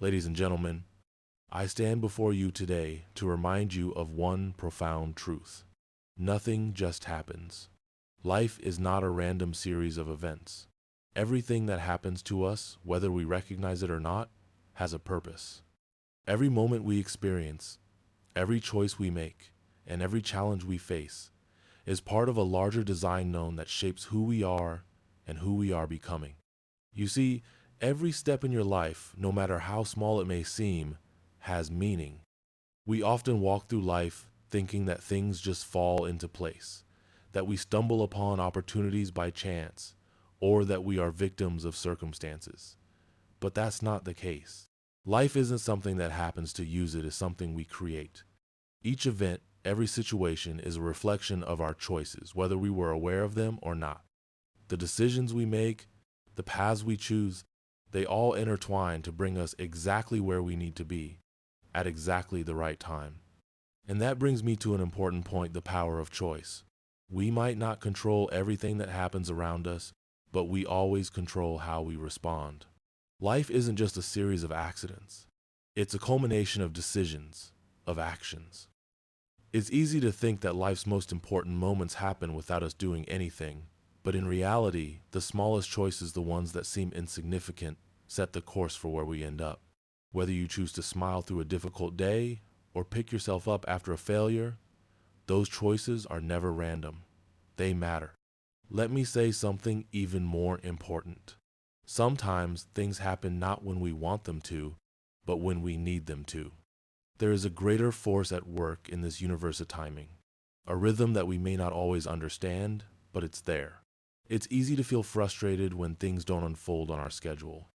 Ladies and gentlemen, I stand before you today to remind you of one profound truth. Nothing just happens. Life is not a random series of events. Everything that happens to us, whether we recognize it or not, has a purpose. Every moment we experience, every choice we make, and every challenge we face is part of a larger design known that shapes who we are and who we are becoming. You see, every step in your life, no matter how small it may seem, has meaning. We often walk through life thinking that things just fall into place, that we stumble upon opportunities by chance, or that we are victims of circumstances. But that's not the case. Life isn't something that happens to use it as something we create. Each event, every situation is a reflection of our choices, whether we were aware of them or not. The decisions we make, the paths we choose, they all intertwine to bring us exactly where we need to be, at exactly the right time. And that brings me to an important point, the power of choice. We might not control everything that happens around us, but we always control how we respond. Life isn't just a series of accidents. It's a culmination of decisions, of actions. It's easy to think that life's most important moments happen without us doing anything, but in reality, the smallest choices, the ones that seem insignificant, set the course for where we end up. Whether you choose to smile through a difficult day or pick yourself up after a failure, those choices are never random. They matter. Let me say something even more important. Sometimes things happen not when we want them to, but when we need them to. There is a greater force at work in this universe of timing, a rhythm that we may not always understand, but it's there. It's easy to feel frustrated when things don't unfold on our schedule.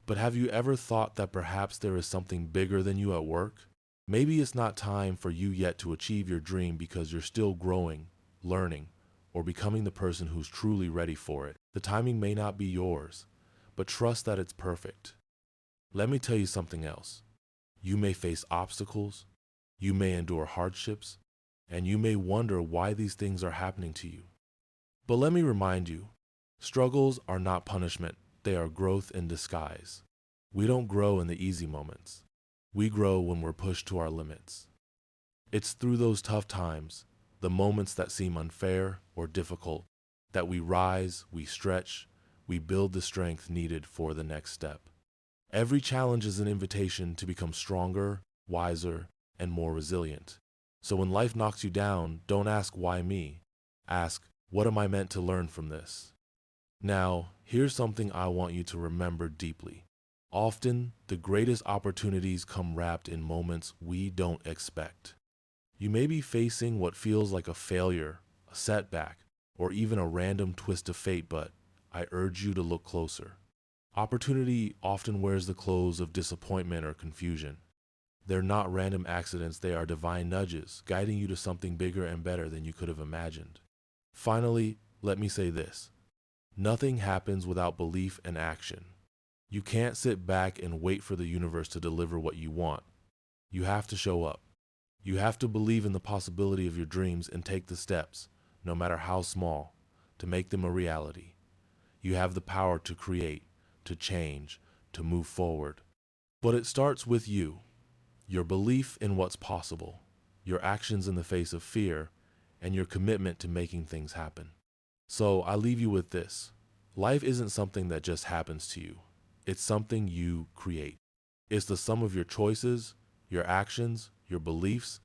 But have you ever thought that perhaps there is something bigger than you at work? Maybe it's not time for you yet to achieve your dream because you're still growing, learning, or becoming the person who's truly ready for it. The timing may not be yours, but trust that it's perfect. Let me tell you something else. You may face obstacles, you may endure hardships, and you may wonder why these things are happening to you. But let me remind you, struggles are not punishment, they are growth in disguise. We don't grow in the easy moments. We grow when we're pushed to our limits. It's through those tough times, the moments that seem unfair or difficult, that we rise, we stretch, we build the strength needed for the next step. Every challenge is an invitation to become stronger, wiser, and more resilient. So when life knocks you down, don't ask why me. Ask, what am I meant to learn from this? Now, here's something I want you to remember deeply. Often, the greatest opportunities come wrapped in moments we don't expect. You may be facing what feels like a failure, a setback, or even a random twist of fate, but I urge you to look closer. Opportunity often wears the clothes of disappointment or confusion. They're not random accidents, they are divine nudges, guiding you to something bigger and better than you could have imagined. Finally, let me say this. Nothing happens without belief and action. You can't sit back and wait for the universe to deliver what you want. You have to show up. You have to believe in the possibility of your dreams and take the steps, no matter how small, to make them a reality. You have the power to create, to change, to move forward. But it starts with you, your belief in what's possible, your actions in the face of fear, and your commitment to making things happen. So I leave you with this. Life isn't something that just happens to you. It's something you create. It's the sum of your choices, your actions, your beliefs,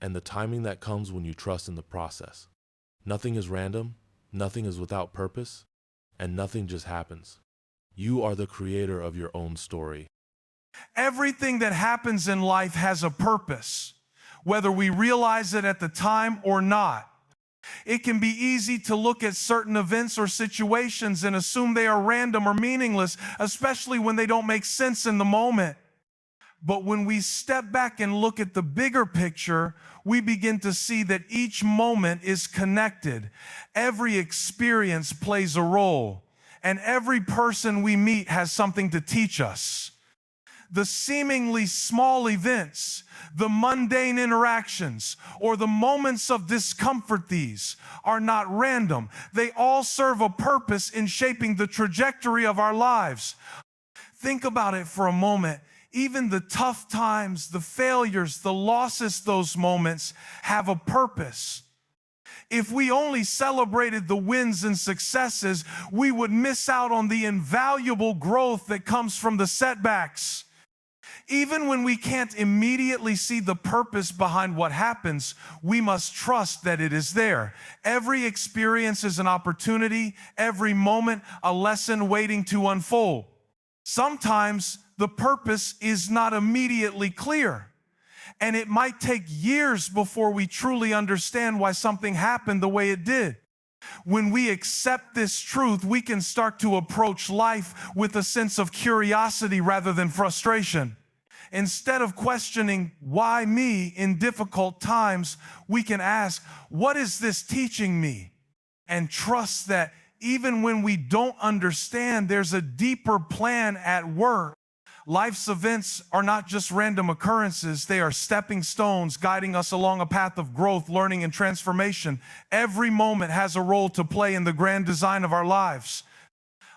and the timing that comes when you trust in the process. Nothing is random, nothing is without purpose, and nothing just happens. You are the creator of your own story. Everything that happens in life has a purpose, whether we realize it at the time or not. It can be easy to look at certain events or situations and assume they are random or meaningless, especially when they don't make sense in the moment. But when we step back and look at the bigger picture, we begin to see that each moment is connected. Every experience plays a role, and every person we meet has something to teach us. The seemingly small events, the mundane interactions, or the moments of discomfort, these are not random. They all serve a purpose in shaping the trajectory of our lives. Think about it for a moment. Even the tough times, the failures, the losses, those moments have a purpose. If we only celebrated the wins and successes, we would miss out on the invaluable growth that comes from the setbacks. Even when we can't immediately see the purpose behind what happens, we must trust that it is there. Every experience is an opportunity, every moment a lesson waiting to unfold. Sometimes the purpose is not immediately clear, and it might take years before we truly understand why something happened the way it did. When we accept this truth, we can start to approach life with a sense of curiosity rather than frustration. Instead of questioning, why me, in difficult times, we can ask, what is this teaching me? And trust that even when we don't understand, there's a deeper plan at work. Life's events are not just random occurrences. They are stepping stones guiding us along a path of growth, learning, and transformation. Every moment has a role to play in the grand design of our lives.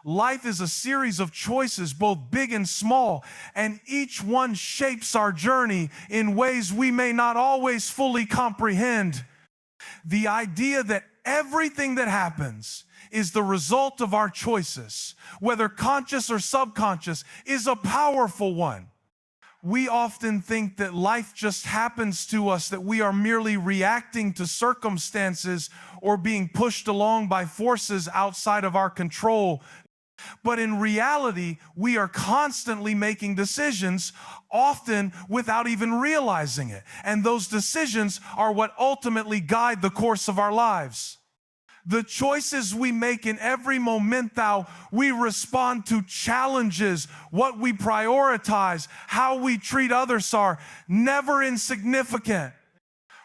Life is a series of choices, both big and small, and each one shapes our journey in ways we may not always fully comprehend. The idea that everything that happens is the result of our choices, whether conscious or subconscious, is a powerful one. We often think that life just happens to us, that we are merely reacting to circumstances or being pushed along by forces outside of our control. But in reality, we are constantly making decisions, often without even realizing it. And those decisions are what ultimately guide the course of our lives. The choices we make in every moment, how we respond to challenges, what we prioritize, how we treat others are never insignificant.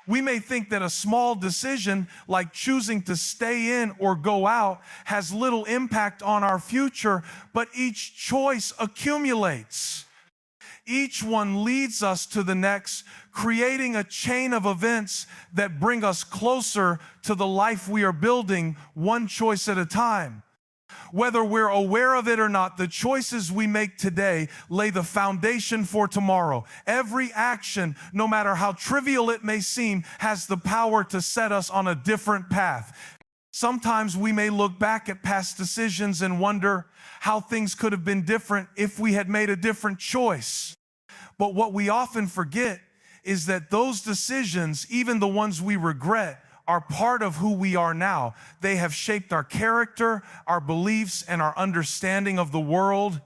We may think that a small decision like choosing to stay in or go out has little impact on our future, but each choice accumulates. Each one leads us to the next, creating a chain of events that bring us closer to the life we are building, one choice at a time. Whether we're aware of it or not, the choices we make today lay the foundation for tomorrow. Every action, no matter how trivial it may seem, has the power to set us on a different path. Sometimes we may look back at past decisions and wonder how things could have been different if we had made a different choice. But what we often forget is that those decisions, even the ones we regret, are part of who we are now. They have shaped our character, our beliefs, and our understanding of the world.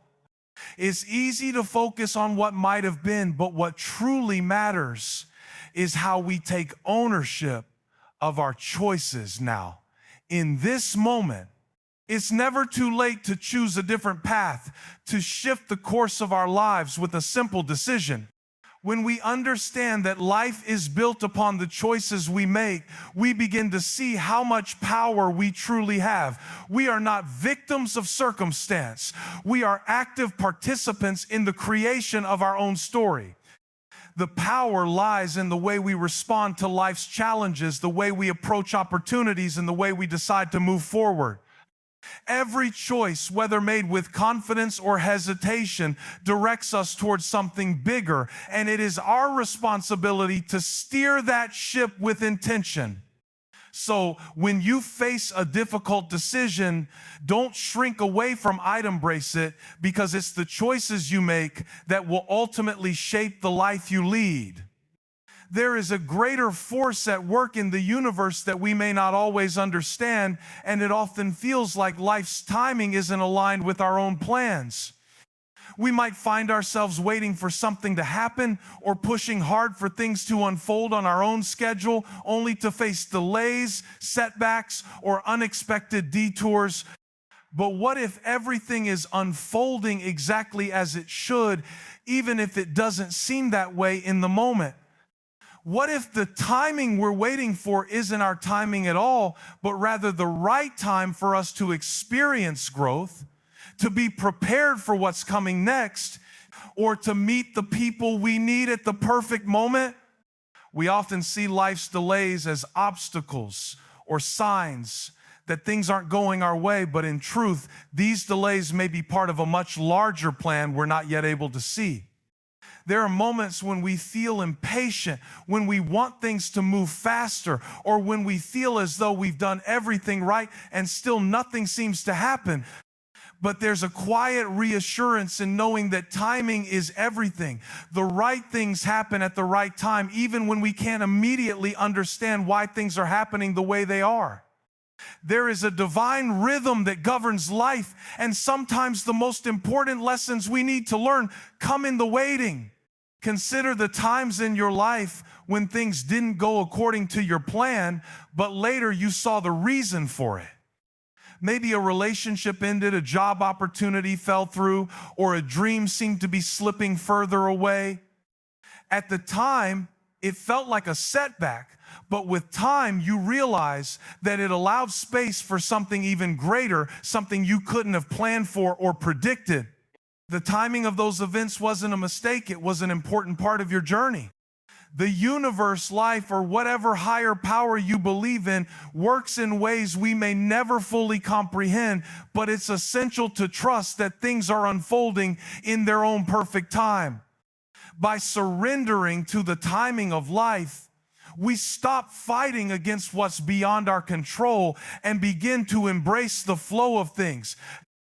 It's easy to focus on what might have been, but what truly matters is how we take ownership of our choices now. In this moment, it's never too late to choose a different path, to shift the course of our lives with a simple decision. When we understand that life is built upon the choices we make, we begin to see how much power we truly have. We are not victims of circumstance. We are active participants in the creation of our own story. The power lies in the way we respond to life's challenges, the way we approach opportunities, and the way we decide to move forward. Every choice, whether made with confidence or hesitation, directs us towards something bigger, and it is our responsibility to steer that ship with intention. So when you face a difficult decision, don't shrink away from it, embrace it, because it's the choices you make that will ultimately shape the life you lead. There is a greater force at work in the universe that we may not always understand, and it often feels like life's timing isn't aligned with our own plans. We might find ourselves waiting for something to happen or pushing hard for things to unfold on our own schedule, only to face delays, setbacks, or unexpected detours. But what if everything is unfolding exactly as it should, even if it doesn't seem that way in the moment? What if the timing we're waiting for isn't our timing at all, but rather the right time for us to experience growth, to be prepared for what's coming next, or to meet the people we need at the perfect moment? We often see life's delays as obstacles or signs that things aren't going our way, but in truth, these delays may be part of a much larger plan we're not yet able to see. There are moments when we feel impatient, when we want things to move faster, or when we feel as though we've done everything right and still nothing seems to happen. But there's a quiet reassurance in knowing that timing is everything. The right things happen at the right time, even when we can't immediately understand why things are happening the way they are. There is a divine rhythm that governs life, and sometimes the most important lessons we need to learn come in the waiting. Consider the times in your life when things didn't go according to your plan, but later you saw the reason for it. Maybe a relationship ended, a job opportunity fell through, or a dream seemed to be slipping further away. At the time, it felt like a setback, but with time, you realize that it allowed space for something even greater, something you couldn't have planned for or predicted. The timing of those events wasn't a mistake, it was an important part of your journey. The universe, life, or whatever higher power you believe in works in ways we may never fully comprehend, but it's essential to trust that things are unfolding in their own perfect time. By surrendering to the timing of life, we stop fighting against what's beyond our control and begin to embrace the flow of things.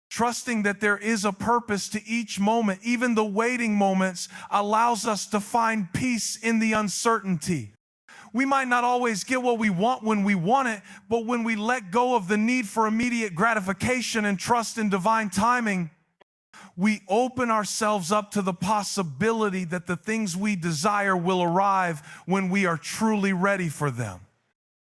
Trusting that there is a purpose to each moment, even the waiting moments, allows us to find peace in the uncertainty. We might not always get what we want when we want it, but when we let go of the need for immediate gratification and trust in divine timing, we open ourselves up to the possibility that the things we desire will arrive when we are truly ready for them.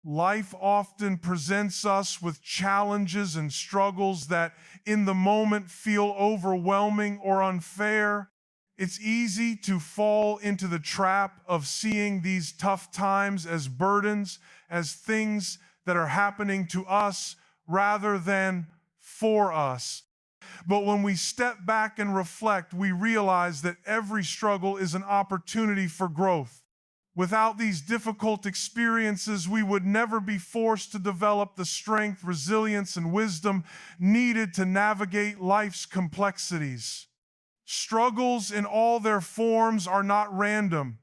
Life often presents us with challenges and struggles that in the moment feel overwhelming or unfair. It's easy to fall into the trap of seeing these tough times as burdens, as things that are happening to us rather than for us. But when we step back and reflect, we realize that every struggle is an opportunity for growth. Without these difficult experiences, we would never be forced to develop the strength, resilience, and wisdom needed to navigate life's complexities. Struggles in all their forms are not random.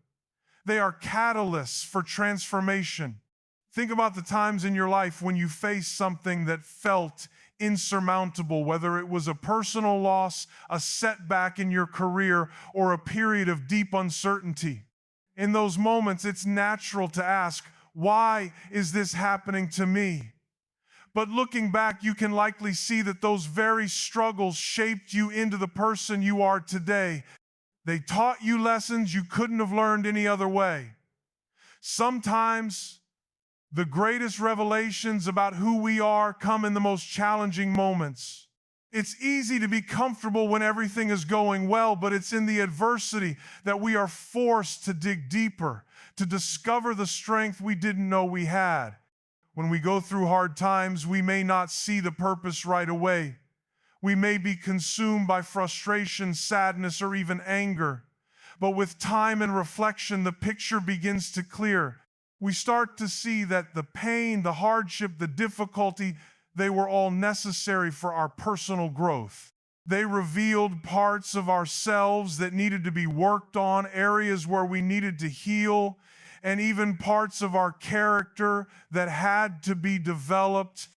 They are catalysts for transformation. Think about the times in your life when you faced something that felt insurmountable, whether it was a personal loss, a setback in your career, or a period of deep uncertainty. In those moments, it's natural to ask, why is this happening to me? But looking back, you can likely see that those very struggles shaped you into the person you are today. They taught you lessons you couldn't have learned any other way. Sometimes the greatest revelations about who we are come in the most challenging moments. It's easy to be comfortable when everything is going well, but it's in the adversity that we are forced to dig deeper, to discover the strength we didn't know we had. When we go through hard times, we may not see the purpose right away. We may be consumed by frustration, sadness, or even anger. But with time and reflection, the picture begins to clear. We start to see that the pain, the hardship, the difficulty, they were all necessary for our personal growth. They revealed parts of ourselves that needed to be worked on, areas where we needed to heal, and even parts of our character that had to be developed.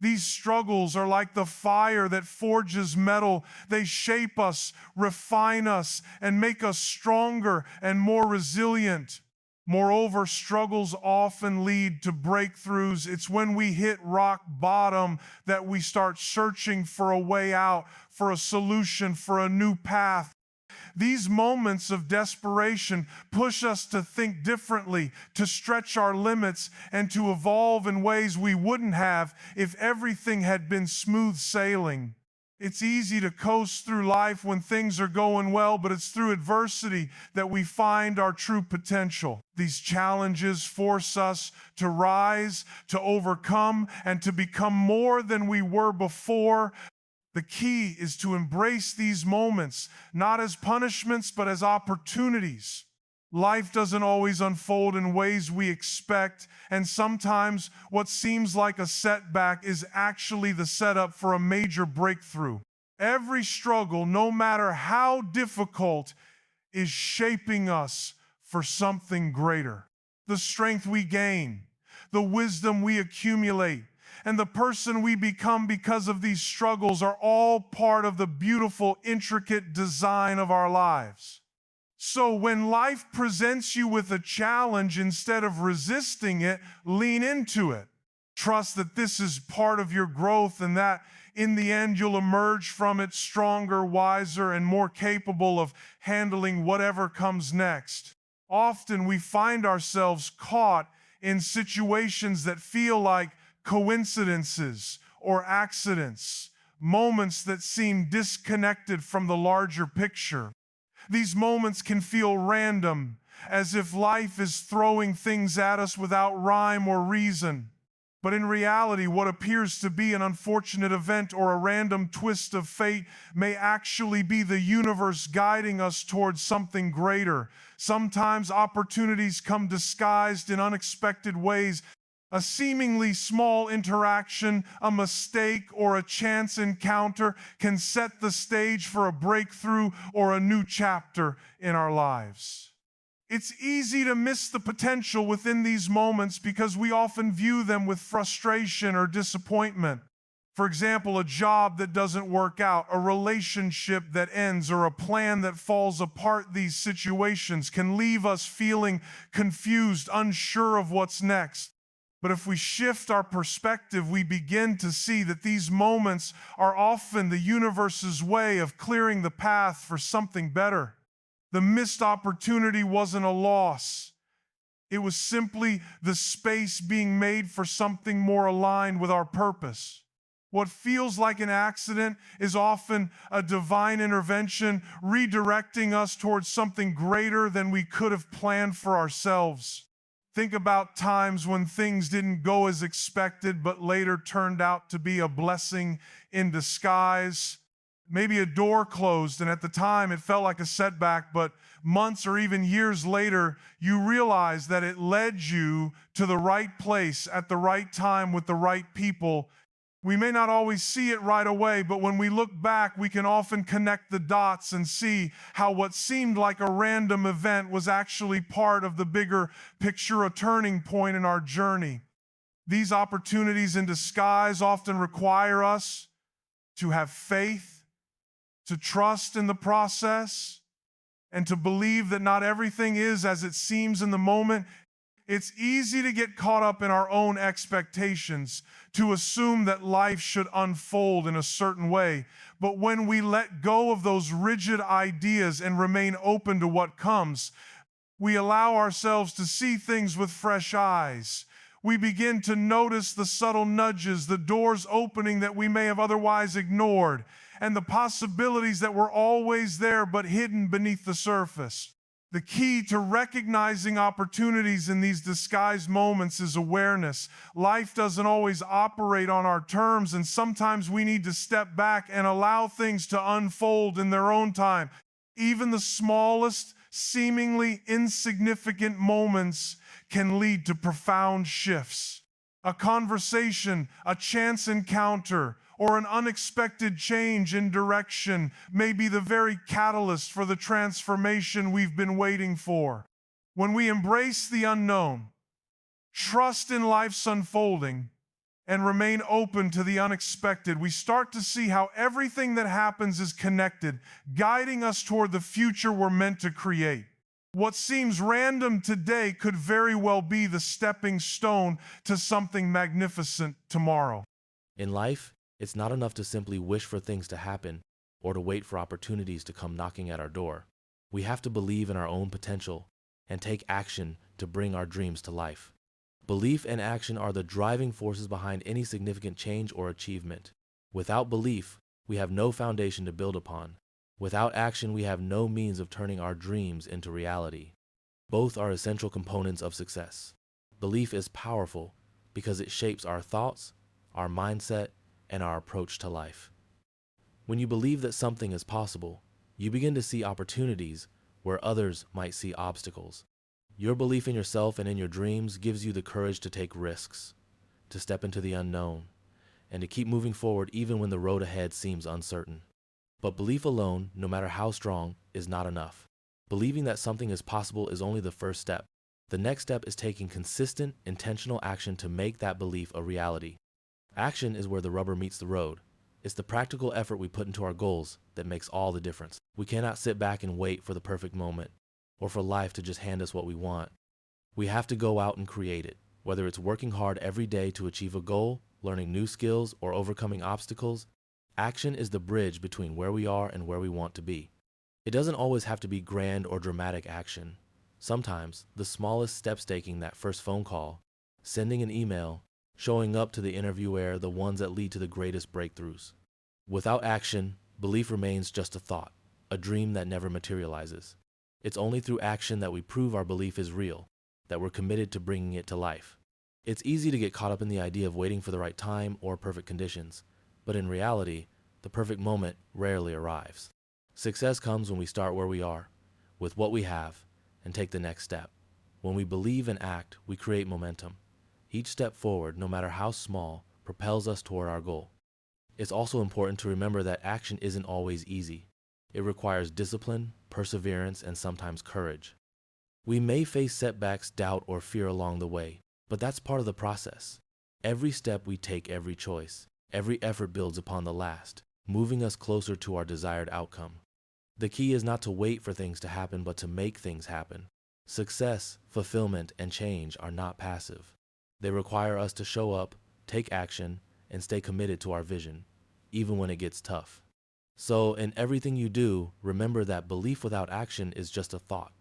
These struggles are like the fire that forges metal. They shape us, refine us, and make us stronger and more resilient. Moreover, struggles often lead to breakthroughs. It's when we hit rock bottom that we start searching for a way out, for a solution, for a new path. These moments of desperation push us to think differently, to stretch our limits, and to evolve in ways we wouldn't have if everything had been smooth sailing. It's easy to coast through life when things are going well, but it's through adversity that we find our true potential. These challenges force us to rise, to overcome, and to become more than we were before. The key is to embrace these moments, not as punishments, but as opportunities. Life doesn't always unfold in ways we expect, and sometimes what seems like a setback is actually the setup for a major breakthrough. Every struggle, no matter how difficult, is shaping us for something greater. The strength we gain, the wisdom we accumulate, and the person we become because of these struggles are all part of the beautiful, intricate design of our lives. So when life presents you with a challenge, instead of resisting it, lean into it. Trust that this is part of your growth and that in the end you'll emerge from it stronger, wiser, and more capable of handling whatever comes next. Often we find ourselves caught in situations that feel like coincidences or accidents, moments that seem disconnected from the larger picture. These moments can feel random, as if life is throwing things at us without rhyme or reason. But in reality, what appears to be an unfortunate event or a random twist of fate may actually be the universe guiding us towards something greater. Sometimes opportunities come disguised in unexpected ways. A seemingly small interaction, a mistake, or a chance encounter can set the stage for a breakthrough or a new chapter in our lives. It's easy to miss the potential within these moments because we often view them with frustration or disappointment. For example, a job that doesn't work out, a relationship that ends, or a plan that falls apart. These situations can leave us feeling confused, unsure of what's next. But if we shift our perspective, we begin to see that these moments are often the universe's way of clearing the path for something better. The missed opportunity wasn't a loss. It was simply the space being made for something more aligned with our purpose. What feels like an accident is often a divine intervention, redirecting us towards something greater than we could have planned for ourselves. Think about times when things didn't go as expected, but later turned out to be a blessing in disguise. Maybe a door closed, and at the time it felt like a setback, but months or even years later, you realize that it led you to the right place at the right time with the right people. We may not always see it right away, but when we look back, we can often connect the dots and see how what seemed like a random event was actually part of the bigger picture, a turning point in our journey. These opportunities in disguise often require us to have faith, to trust in the process, and to believe that not everything is as it seems in the moment. It's easy to get caught up in our own expectations, to assume that life should unfold in a certain way. But when we let go of those rigid ideas and remain open to what comes, we allow ourselves to see things with fresh eyes. We begin to notice the subtle nudges, the doors opening that we may have otherwise ignored, and the possibilities that were always there but hidden beneath the surface. The key to recognizing opportunities in these disguised moments is awareness. Life doesn't always operate on our terms, and sometimes we need to step back and allow things to unfold in their own time. Even the smallest, seemingly insignificant moments can lead to profound shifts. A conversation, a chance encounter, or an unexpected change in direction may be the very catalyst for the transformation we've been waiting for. When we embrace the unknown, trust in life's unfolding, and remain open to the unexpected, we start to see how everything that happens is connected, guiding us toward the future we're meant to create. What seems random today could very well be the stepping stone to something magnificent tomorrow. In life, it's not enough to simply wish for things to happen or to wait for opportunities to come knocking at our door. We have to believe in our own potential and take action to bring our dreams to life. Belief and action are the driving forces behind any significant change or achievement. Without belief, we have no foundation to build upon. Without action, we have no means of turning our dreams into reality. Both are essential components of success. Belief is powerful because it shapes our thoughts, our mindset, and our approach to life. When you believe that something is possible, you begin to see opportunities where others might see obstacles. Your belief in yourself and in your dreams gives you the courage to take risks, to step into the unknown, and to keep moving forward even when the road ahead seems uncertain. But belief alone, no matter how strong, is not enough. Believing that something is possible is only the first step. The next step is taking consistent, intentional action to make that belief a reality. Action is where the rubber meets the road. It's the practical effort we put into our goals that makes all the difference. We cannot sit back and wait for the perfect moment or for life to just hand us what we want. We have to go out and create it. Whether it's working hard every day to achieve a goal, learning new skills, or overcoming obstacles, action is the bridge between where we are and where we want to be. It doesn't always have to be grand or dramatic action. Sometimes, the smallest steps, taking that first phone call, sending an email, showing up to the interview, are the ones that lead to the greatest breakthroughs. Without action, belief remains just a thought, a dream that never materializes. It's only through action that we prove our belief is real, that we're committed to bringing it to life. It's easy to get caught up in the idea of waiting for the right time or perfect conditions, but in reality, the perfect moment rarely arrives. Success comes when we start where we are, with what we have, and take the next step. When we believe and act, we create momentum. Each step forward, no matter how small, propels us toward our goal. It's also important to remember that action isn't always easy. It requires discipline, perseverance, and sometimes courage. We may face setbacks, doubt, or fear along the way, but that's part of the process. Every step we take, every choice, every effort builds upon the last, moving us closer to our desired outcome. The key is not to wait for things to happen, but to make things happen. Success, fulfillment, and change are not passive. They require us to show up, take action, and stay committed to our vision, even when it gets tough. So, in everything you do, remember that belief without action is just a thought.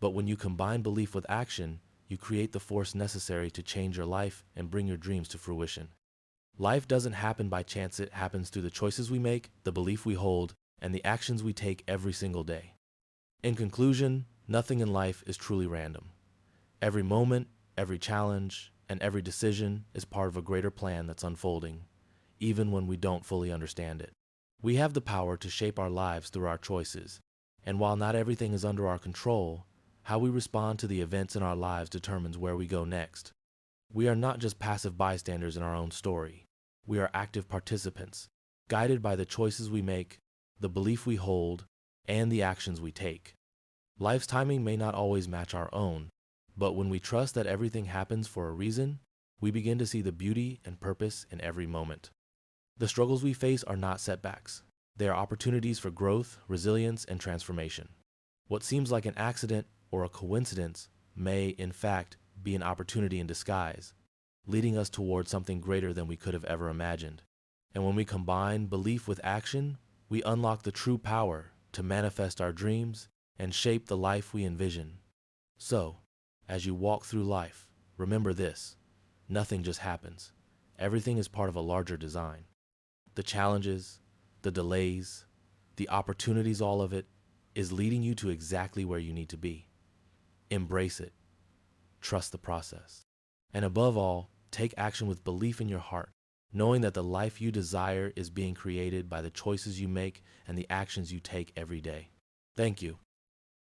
But when you combine belief with action, you create the force necessary to change your life and bring your dreams to fruition. Life doesn't happen by chance. It happens through the choices we make, the belief we hold, and the actions we take every single day. In conclusion, nothing in life is truly random. Every moment, every challenge, and every decision is part of a greater plan that's unfolding, even when we don't fully understand it. We have the power to shape our lives through our choices, and while not everything is under our control, how we respond to the events in our lives determines where we go next. We are not just passive bystanders in our own story. We are active participants, guided by the choices we make, the belief we hold, and the actions we take. Life's timing may not always match our own, but when we trust that everything happens for a reason, we begin to see the beauty and purpose in every moment. The struggles we face are not setbacks. They are opportunities for growth, resilience, and transformation. What seems like an accident or a coincidence may, in fact, be an opportunity in disguise, leading us towards something greater than we could have ever imagined. And when we combine belief with action, we unlock the true power to manifest our dreams and shape the life we envision. So, as you walk through life, remember this: nothing just happens. Everything is part of a larger design. The challenges, the delays, the opportunities, all of it is leading you to exactly where you need to be. Embrace it. Trust the process. And above all, take action with belief in your heart, knowing that the life you desire is being created by the choices you make and the actions you take every day. Thank you